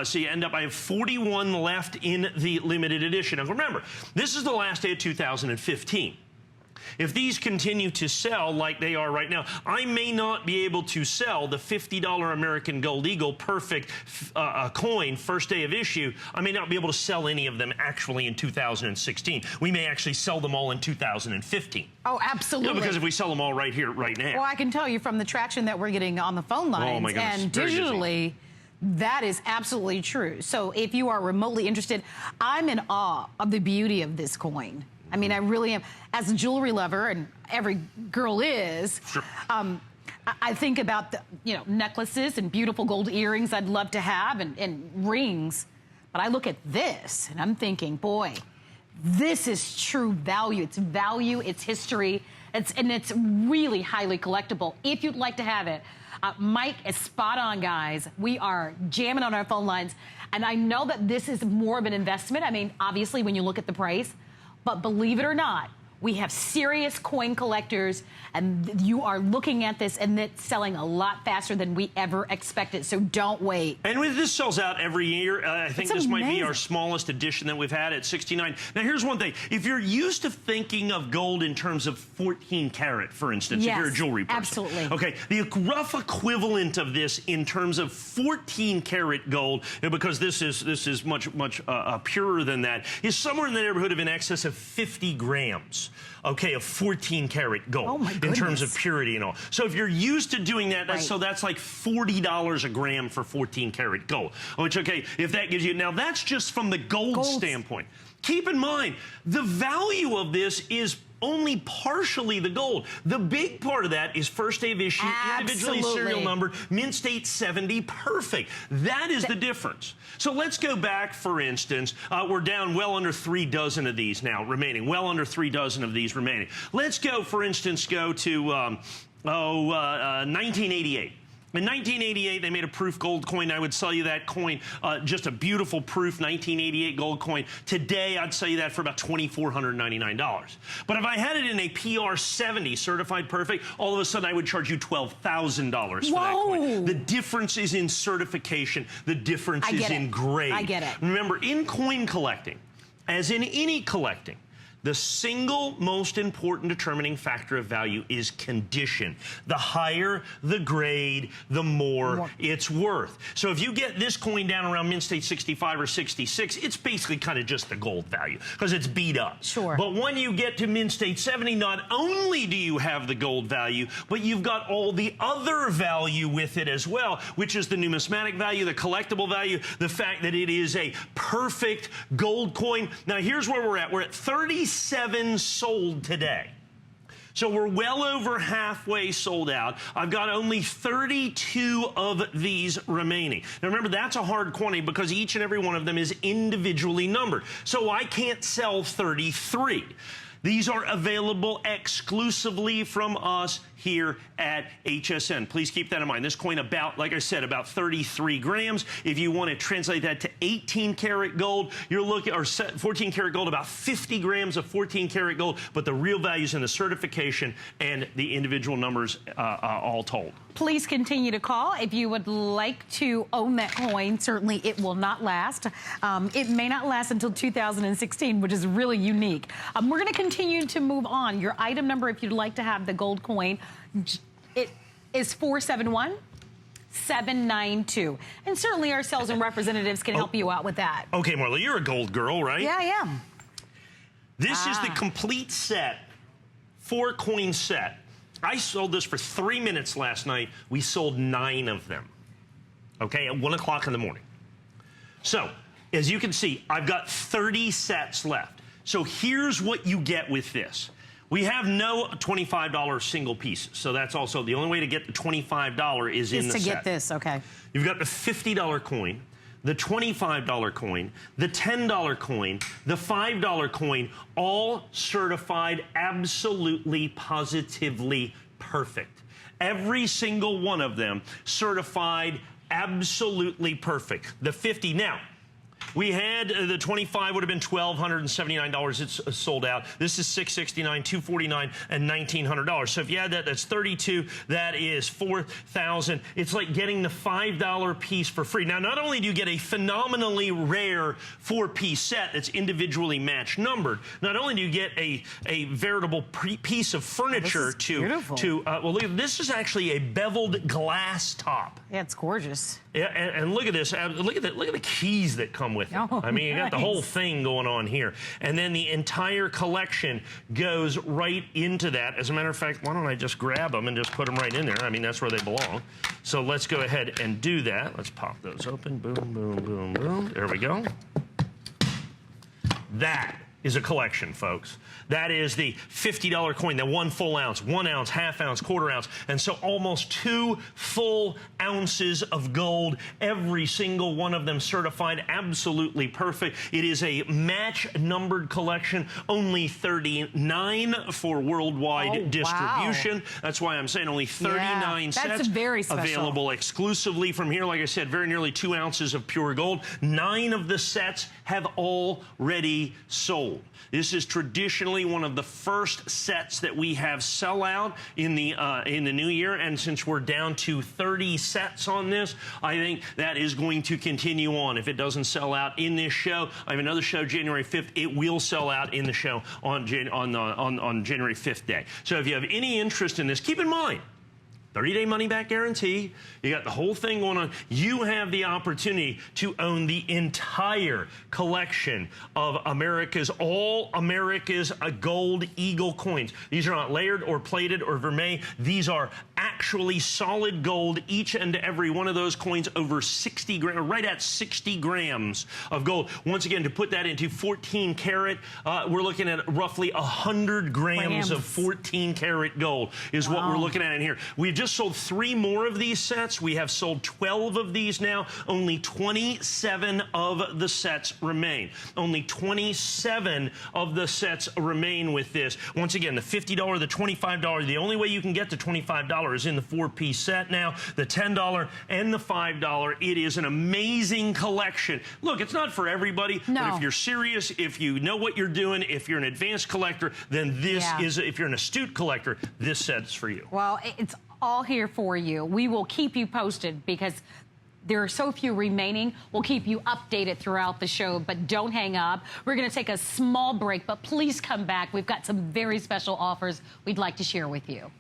So you end up, I have 41 left in the limited edition. Now remember, this is the last day of 2015. If these continue to sell like they are right now, I may not be able to sell the $50 American Gold Eagle Perfect coin, first day of issue. I may not be able to sell any of them actually in 2016. We may actually sell them all in 2015. Oh, absolutely. You know, because if we sell them all right here, right now. Well, I can tell you from the traction that we're getting on the phone lines my goodness, and digitally, that is absolutely true. So if you are remotely interested, I'm in awe of the beauty of this coin. I mean, I really am. As a jewelry lover, and every girl is, sure. I think about the, necklaces and beautiful gold earrings I'd love to have and rings. But I look at this and I'm thinking, boy, this is true value. It's value, it's history, and it's really highly collectible. If you'd like to have it, Mike is spot on, guys. We are jamming on our phone lines. And I know that this is more of an investment. I mean, obviously, when you look at the price. But believe it or not, we have serious coin collectors, and you are looking at this, and it's selling a lot faster than we ever expected, so don't wait. And this sells out every year. I think this might be our smallest edition that we've had at 69. Now, here's one thing. If you're used to thinking of gold in terms of 14 karat, for instance, if you're a jewelry person. Absolutely. Okay, the rough equivalent of this in terms of 14 karat gold, because this is much purer than that, is somewhere in the neighborhood of in excess of 50 grams. Okay, of 14 karat gold. Oh my goodness. In terms of purity and all. So if you're used to doing that, so that's like $40 a gram for 14 karat gold. Which, okay, if that gives you, now that's just from the gold standpoint. Keep in mind, the value of this is only partially the gold. The big part of that is first day of issue, individually serial numbered, mint state 70, perfect. That is the difference. So let's go back, for instance, we're down well under 3 dozen of these now remaining, well under 3 dozen of these remaining. Let's go, for instance, go to 1988. In 1988, they made a proof gold coin. I would sell you that coin, just a beautiful proof 1988 gold coin. Today, I'd sell you that for about $2,499. But if I had it in a PR 70 certified perfect, all of a sudden I would charge you $12,000 for that coin. The difference is in certification. The difference is in grade. I get it. Remember, in coin collecting, as in any collecting, the single most important determining factor of value is condition. The higher the grade, the more it's worth. So if you get this coin down around mint state 65 or 66, it's basically kind of just the gold value because it's beat up. Sure. But when you get to mint state 70, not only do you have the gold value, but you've got all the other value with it as well, which is the numismatic value, the collectible value, the fact that it is a perfect gold coin. Now here's where we're at. We're at 37 sold today. So we're well over halfway sold out. I've got only 32 of these remaining. Now remember, that's a hard quantity because each and every one of them is individually numbered. So I can't sell 33. These are available exclusively from us here at HSN. Please keep that in mind. This coin about, like I said, about 33 grams. If you want to translate that to 18 karat gold, you're looking, or 14 karat gold, about 50 grams of 14 karat gold, but the real values in the certification and the individual numbers all told. Please continue to call if you would like to own that coin. Certainly it will not last. It may not last until 2016, which is really unique. We're going to continue to move on. Your item number, if you'd like to have the gold coin, it is 471-792. And certainly our sales and representatives can help you out with that. Okay, Marla, you're a gold girl, right? Yeah, I am. This is the complete set, 4-coin set. I sold this for 3 minutes last night. We sold 9 of them, okay, at 1 o'clock in the morning. So, as you can see, I've got 30 sets left. So here's what you get with this. We have no $25 single pieces, so that's also the only way to get the $25 is in the set. To get this, okay. You've got the $50 coin, the $25 coin, the $10 coin, the $5 coin, all certified absolutely, positively perfect. Every single one of them certified absolutely perfect. The 50 now. We had the 25 would have been $1,279. It's sold out. This is $669, $249, and $1,900. So if you add that, that's $32. That is $4,000. It's like getting the $5 piece for free. Now, not only do you get a phenomenally rare 4-piece set that's individually match numbered, not only do you get a veritable piece of furniture well, look, this is actually a beveled glass top. Yeah, it's gorgeous. Yeah, and look at this. Look at the keys that come with it. Oh, I mean, you got the whole thing going on here. And then the entire collection goes right into that. As a matter of fact, why don't I just grab them and just put them right in there? I mean, that's where they belong. So let's go ahead and do that. Let's pop those open. Boom, boom, boom, boom. There we go. That is a collection, folks. That is the $50 coin, the 1 full ounce, 1 ounce, half ounce, quarter ounce, and so almost 2 full ounces of gold, every single one of them certified absolutely perfect. It is a match-numbered collection, only 39 for worldwide distribution. Wow. That's why I'm saying only 39 sets very special. Available exclusively from here. Like I said, very nearly 2 ounces of pure gold. 9 of the sets have already sold. This is traditionally one of the first sets that we have sell out in the new year, and since we're down to 30 sets on this, I think that is going to continue on. If it doesn't sell out in this show, I have another show January 5th. It will sell out in the show on January 5th day. So if you have any interest in this, keep in mind, 30-day money-back guarantee. You got the whole thing going on. You have the opportunity to own the entire collection of all America's gold eagle coins. These are not layered or plated or vermeil. These are actually solid gold, each and every one of those coins over 60 grams, right at 60 grams of gold. Once again, to put that into 14 karat, we're looking at roughly 100 grams of 14 karat gold is what we're looking at in here. We've just sold 3 more of these sets. We have sold 12 of these now. Only 27 of the sets remain. Only 27 of the sets remain with this. Once again, the $50, the $25, the only way you can get to $25 is in the 4-piece set now. The $10 and the $5. It is an amazing collection. Look, it's not for everybody, but if you're serious, if you know what you're doing, if you're an advanced collector, then this is, if you're an astute collector, this set's for you. Well, it's all here for you. We will keep you posted because there are so few remaining. We'll keep you updated throughout the show, but don't hang up. We're going to take a small break, but please come back. We've got some very special offers we'd like to share with you.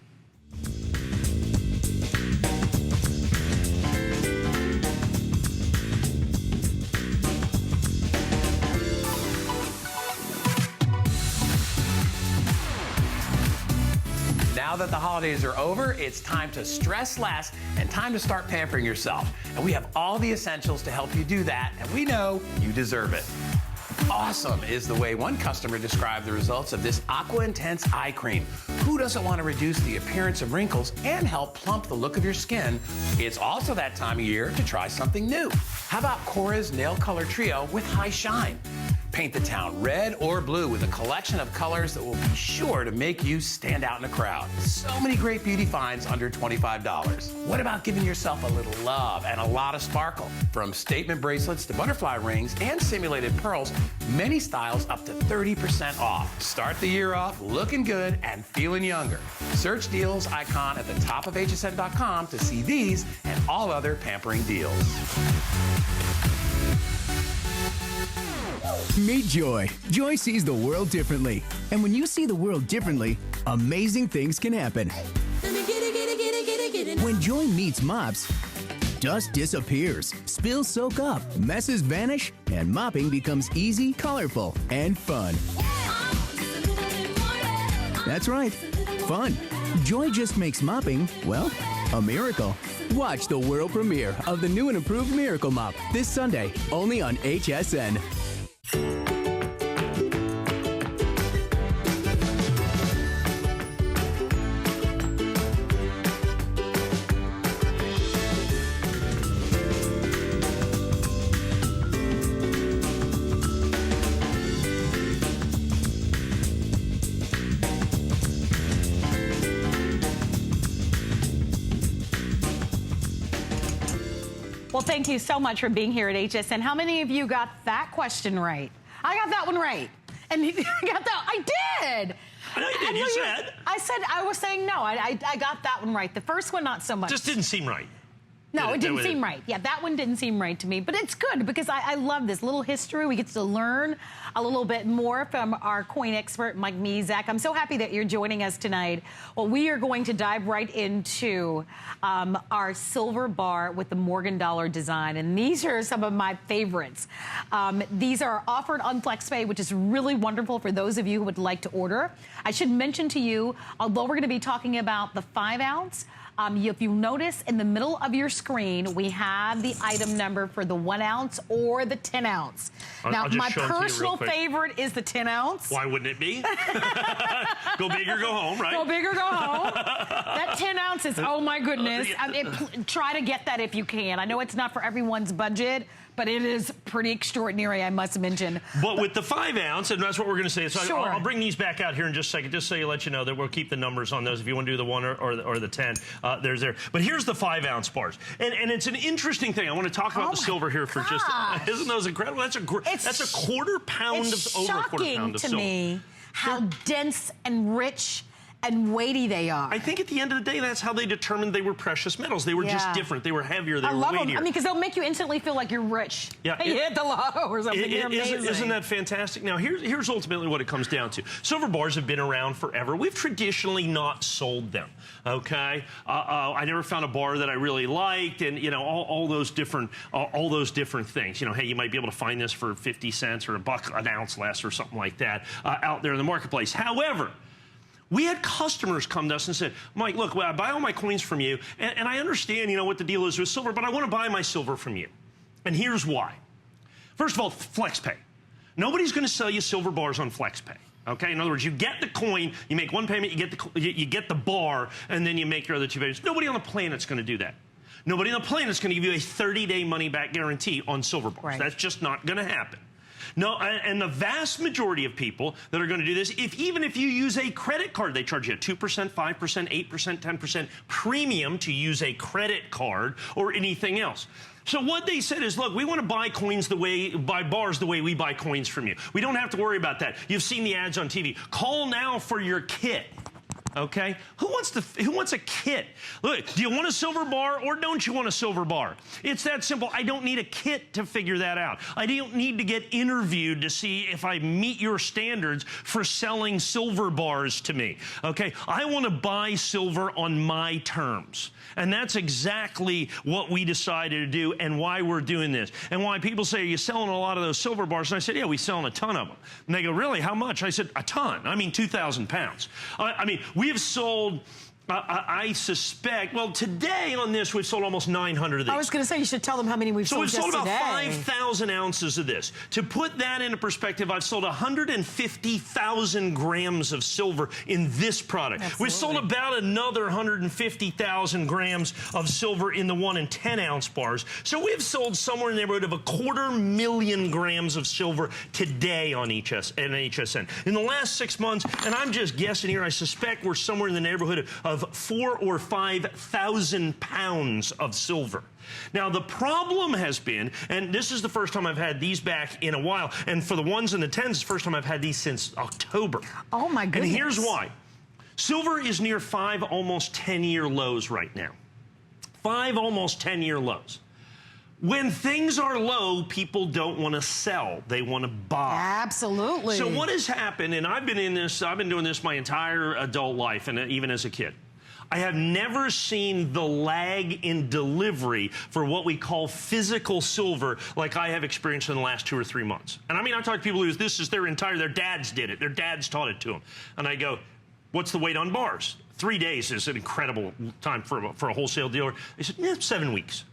Now that the holidays are over, it's time to stress less and time to start pampering yourself. And we have all the essentials to help you do that, and we know you deserve it. Awesome is the way one customer described the results of this Aqua Intense eye cream. Who doesn't want to reduce the appearance of wrinkles and help plump the look of your skin? It's also that time of year to try something new. How about Cora's Nail Color Trio with High Shine? Paint the town red or blue with a collection of colors that will be sure to make you stand out in a crowd. So many great beauty finds under $25. What about giving yourself a little love and a lot of sparkle? From statement bracelets to butterfly rings and simulated pearls, many styles up to 30% off. Start the year off looking good and feeling younger. Search deals icon at the top of hsn.com to see these and all other pampering deals. Meet Joy. Joy sees the world differently. And when you see the world differently, amazing things can happen. When Joy meets mops, dust disappears, spills soak up, messes vanish, and mopping becomes easy, colorful, and fun. That's right, fun. Joy just makes mopping, well, a miracle. Watch the world premiere of the new and improved Miracle Mop this Sunday, only on HSN. Well, thank you so much for being here at HSN. How many of you got that question right? I got that one right. And you got that. I did. I know you did. You said. I was saying no. I got that one right. The first one, not so much. Just didn't seem right. No, it didn't seem right. Yeah, that one didn't seem right to me. But it's good because I love this little history. We get to learn a little bit more from our coin expert, Mike Mizek. I'm so happy that you're joining us tonight. Well, we are going to dive right into our silver bar with the Morgan dollar design. And these are some of my favorites. These are offered on FlexPay, which is really wonderful for those of you who would like to order. I should mention to you, although we're going to be talking about the 5-ounce, if you notice in the middle of your screen, we have the item number for the 1 ounce or the 10 ounce. Now, my personal favorite is the 10 ounce. Why wouldn't it be? Go big or go home, right? Go big or go home. That 10 ounces, oh my goodness. Try to get that if you can. I know it's not for everyone's budget, but it is pretty extraordinary, I must mention. But with the 5 ounce, and that's what we're going to say. So sure. I'll bring these back out here in just a second, just so you let you know that we'll keep the numbers on those. If you want to do the 1 or the 10, there's there. But here's the 5 ounce bars, and it's an interesting thing. I want to talk about the silver here for just. Isn't those incredible? That's a quarter pound of over a quarter pound of silver. It's shocking to me how dense and rich and weighty they are. I think at the end of the day, that's how they determined they were precious metals. They were just different. They were heavier. They were weightier. Them. I mean, because they'll make you instantly feel like you're rich. Yeah, you hit the lotto or something. Isn't that fantastic? Now, here's ultimately what it comes down to. Silver bars have been around forever. We've traditionally not sold them. Okay, I never found a bar that I really liked, and you know, all those different things. You know, hey, you might be able to find this for 50 cents or $1 an ounce less or something like that out there in the marketplace. However, we had customers come to us and said, Mike, look, I buy all my coins from you, and I understand, you know, what the deal is with silver, but I want to buy my silver from you. And here's why. First of all, FlexPay. Nobody's going to sell you silver bars on FlexPay. Okay, in other words, you get the coin, you make one payment, you get the bar, and then you make your other 2 payments. Nobody on the planet's going to do that. Nobody on the planet's going to give you a 30-day money-back guarantee on silver bars. Right. That's just not going to happen. No, and the vast majority of people that are going to do this, even if you use a credit card, they charge you a 2%, 5%, 8%, 10% premium to use a credit card or anything else. So what they said is, look, we want to buy bars the way we buy coins from you. We don't have to worry about that. You've seen the ads on TV. Call now for your kit. Okay, who wants a kit? Look, do you want a silver bar or don't you want a silver bar? It's that simple. I don't need a kit to figure that out. I don't need to get interviewed to see if I meet your standards for selling silver bars to me. Okay, I want to buy silver on my terms. And that's exactly what we decided to do and why we're doing this. And why people say, are you selling a lot of those silver bars? And I said, yeah, we're selling a ton of them. And they go, really, how much? I said, a ton. I mean, 2,000 pounds. I mean, we have sold, I suspect, well, today on this, we've sold almost 900 of these. I was going to say, you should tell them how many we've sold just today. So we've sold about 5,000 ounces of this. To put that into perspective, I've sold 150,000 grams of silver in this product. Absolutely. We've sold about another 150,000 grams of silver in the 1 and 10 ounce bars. So we've sold somewhere in the neighborhood of 250,000 grams of silver today on HSN. In the last 6 months, and I'm just guessing here, I suspect we're somewhere in the neighborhood of 4,000 or 5,000 pounds of silver. Now, the problem has been, and this is the first time I've had these back in a while, and for the 1s and the 10s, it's the first time I've had these since October. Oh, my goodness. And here's why. Silver is near 5 almost 10-year lows right now. 5 almost 10-year lows. When things are low, people don't want to sell. They want to buy. Absolutely. So what has happened, and I've been doing this my entire adult life, and even as a kid. I have never seen the lag in delivery for what we call physical silver like I have experienced in the last 2 or 3 months. And I mean, I talk to people who this is their dads did it. Their dads taught it to them. And I go, what's the wait on bars? 3 days is an incredible time for a wholesale dealer. They said, yeah, 7 weeks.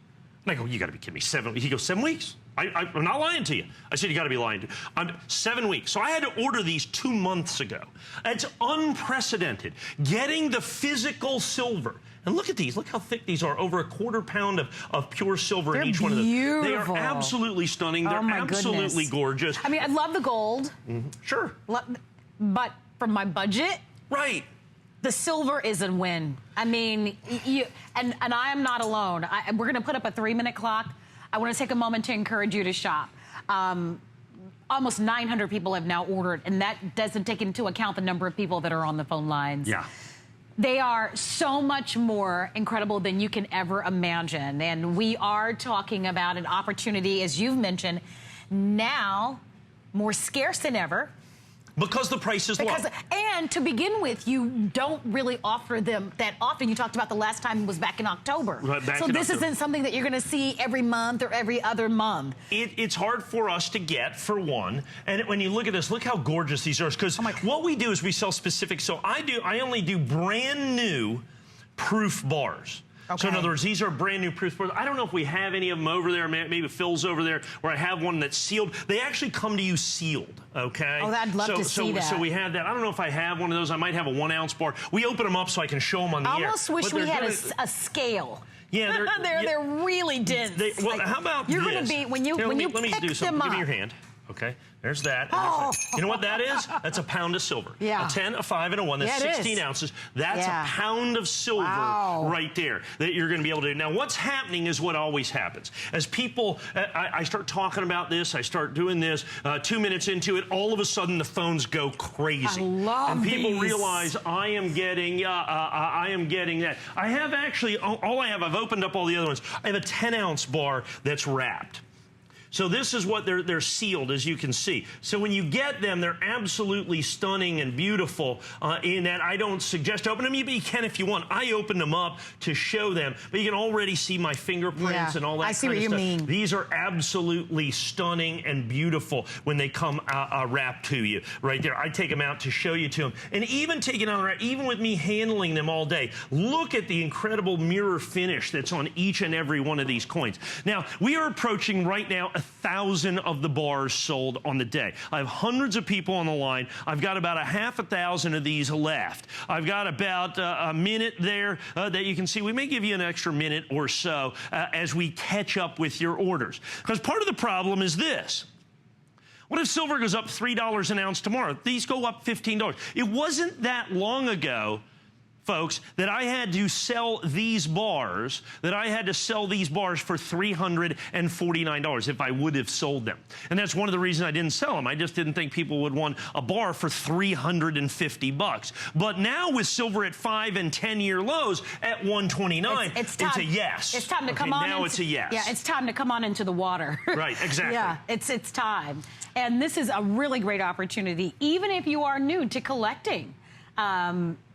And I go, you got to be kidding me. 7 weeks? He goes, 7 weeks? I'm not lying to you. I said, you got to be lying to me. 7 weeks. So I had to order these 2 months ago. It's unprecedented. Getting the physical silver. And look at these. Look how thick these are. Over 1/4 pound of pure silver in each one of them. They are absolutely stunning. They're absolutely gorgeous. I mean, I love the gold. Mm-hmm. Sure. But from my budget. Right. The silver is a win. I mean, and I am not alone. We're going to put up a 3-minute clock. I want to take a moment to encourage you to shop. Almost 900 people have now ordered, and that doesn't take into account the number of people that are on the phone lines. Yeah. They are so much more incredible than you can ever imagine. And we are talking about an opportunity, as you've mentioned, now more scarce than ever. Because the price is low. And to begin with, you don't really offer them that often. You talked about the last time was back in October. Right, so this isn't something that you're going to see every month or every other month. It's hard for us to get, for one. And when you look at this, look how gorgeous these are. Because what we do is we sell specific. So I only do brand new proof bars. Okay. So in other words, these are brand new proof bars. I don't know if we have any of them over there. Maybe Phil's over there, where I have one that's sealed. They actually come to you sealed, okay? Oh, I'd love to see that. So we have that. I don't know if I have one of those. I might have a 1 ounce bar. We open them up so I can show them on the air. I almost wish we had a scale. Yeah, they're really dense. Well, how about you're this? Going to be when you when you let me do something. Give me your hand. Okay, there's that. Oh. You know what that is? That's a pound of silver. Yeah. A 10, a 5, and a 1. That's 16 ounces. That's a pound of silver right there that you're going to be able to do. Now, what's happening is what always happens. As people, I start talking about this, I start doing this, 2 minutes into it, all of a sudden the phones go crazy. I love And people these. realize I am getting that. I have actually, I've opened up all the other ones. I have a 10-ounce bar that's wrapped. So this is what they're sealed, as you can see. So when you get them, they're absolutely stunning and beautiful in that I don't suggest open them, but you can if you want. I opened them up to show them, but you can already see my fingerprints and all that kind of stuff. I see what you mean. These are absolutely stunning and beautiful when they come wrapped to you right there. I take them out to show you to them. And even taking on wrap, even with me handling them all day, look at the incredible mirror finish that's on each and every one of these coins. Now, we are approaching right now 1,000 of the bars sold on the day. I have hundreds of people on the line. I've got about a half 1,000 of these left. I've got about a minute there that you can see. We may give you an extra minute or so as we catch up with your orders. Because part of the problem is this. What if silver goes up $3 an ounce tomorrow? These go up $15. It wasn't that long ago, folks, that I had to sell these bars, for $349 if I would have sold them. And that's one of the reasons I didn't sell them. I just didn't think people would want a bar for $350. But now with silver at 5 and 10-year lows at $129, it's a yes. It's time to come on. Now it's a yes. Yeah, it's time to come on into the water. Right, exactly. Yeah, it's time. And this is a really great opportunity, even if you are new to collecting.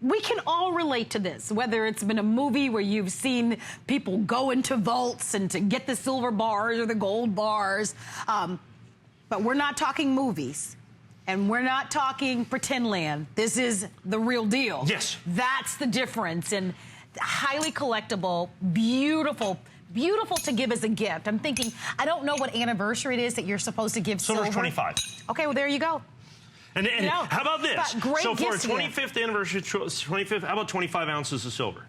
We can all relate to this, whether it's been a movie where you've seen people go into vaults and to get the silver bars or the gold bars. But we're not talking movies. And we're not talking pretend land. This is the real deal. Yes. That's the difference. And highly collectible, beautiful. Beautiful to give as a gift. I'm thinking, I don't know what anniversary it is that you're supposed to give silver. Silver's 25. Okay, well, there you go. And how about this? Great so for a gifts 25th anniversary, how about 25 ounces of silver?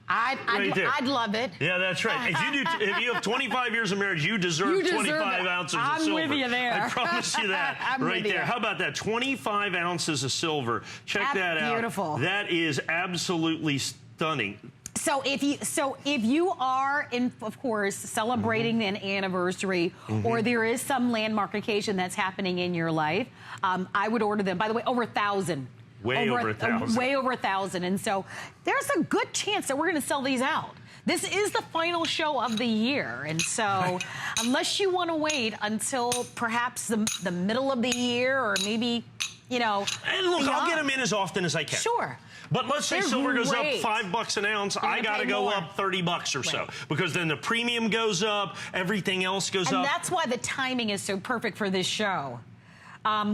I'd love it. Yeah, that's right. If you have 25 years of marriage, you deserve 25 ounces of silver. I'm with you there. I promise you that right there. How about that? 25 ounces of silver. Check that out. Beautiful. That is absolutely stunning. So if you are, of course, celebrating an anniversary, or there is some landmark occasion that's happening in your life, I would order them. By the way, over 1,000. Way over 1,000. Way over 1,000. And so there's a good chance that we're going to sell these out. This is the final show of the year. And so unless you want to wait until perhaps the middle of the year, or maybe, you know. And look, I'll get them in as often as I can. Sure. But let's say silver goes up $5 an ounce, I got to go up $30 or so, because then the premium goes up, everything else goes up. And that's why the timing is so perfect for this show,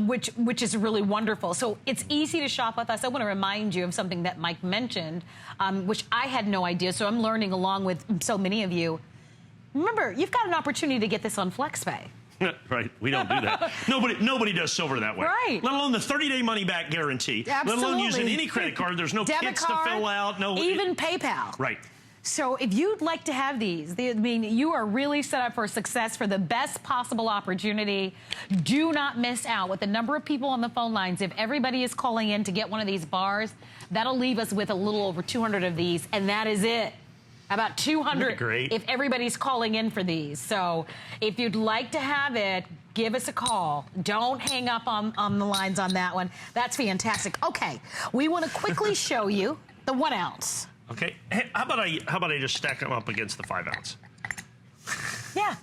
which is really wonderful. So it's easy to shop with us. I want to remind you of something that Mike mentioned, which I had no idea, so I'm learning along with so many of you. Remember, you've got an opportunity to get this on FlexPay. Right, we don't do that. Nobody does silver that way. Right. Let alone the 30-day money-back guarantee. Absolutely. Let alone using any credit card. There's no kits to fill out. No, even PayPal. Right. So if you'd like to have these, I mean, you are really set up for success, for the best possible opportunity. Do not miss out. With the number of people on the phone lines, if everybody is calling in to get one of these bars, that'll leave us with a little over 200 of these, and that is it. About 200 great? if everybody's calling in for these. So if you'd like to have it, give us a call. Don't hang up on the lines on that one. That's fantastic. Okay, we want to quickly show you the 1 ounce. Okay, hey, how about I just stack them up against the 5 ounce? Yeah,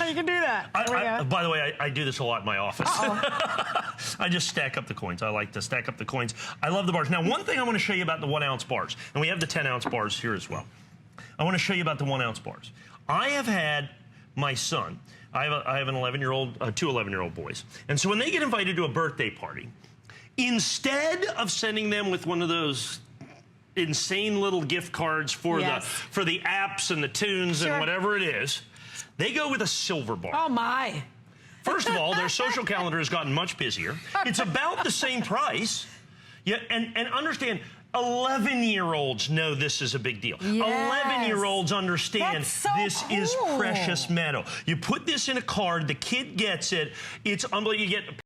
you can do that. By the way, I do this a lot in my office. I just stack up the coins. I like to stack up the coins. I love the bars. Now, one thing I want to show you about the 1 ounce bars, and we have the 10 ounce bars here as well. I want to show you about the 1 ounce bars. I have had my son, I have an 11-year-old, two 11-year-old boys. And so when they get invited to a birthday party, instead of sending them with one of those insane little gift cards for the apps and the tunes and whatever it is, they go with a silver bar. Oh, my. First of all, their social calendar has gotten much busier. It's about the same price. Yeah, and understand, 11-year-olds know this is a big deal. Yes. 11-year-olds understand this cool. is precious metal. You put this in a card, the kid gets it. It's unbelievable. You get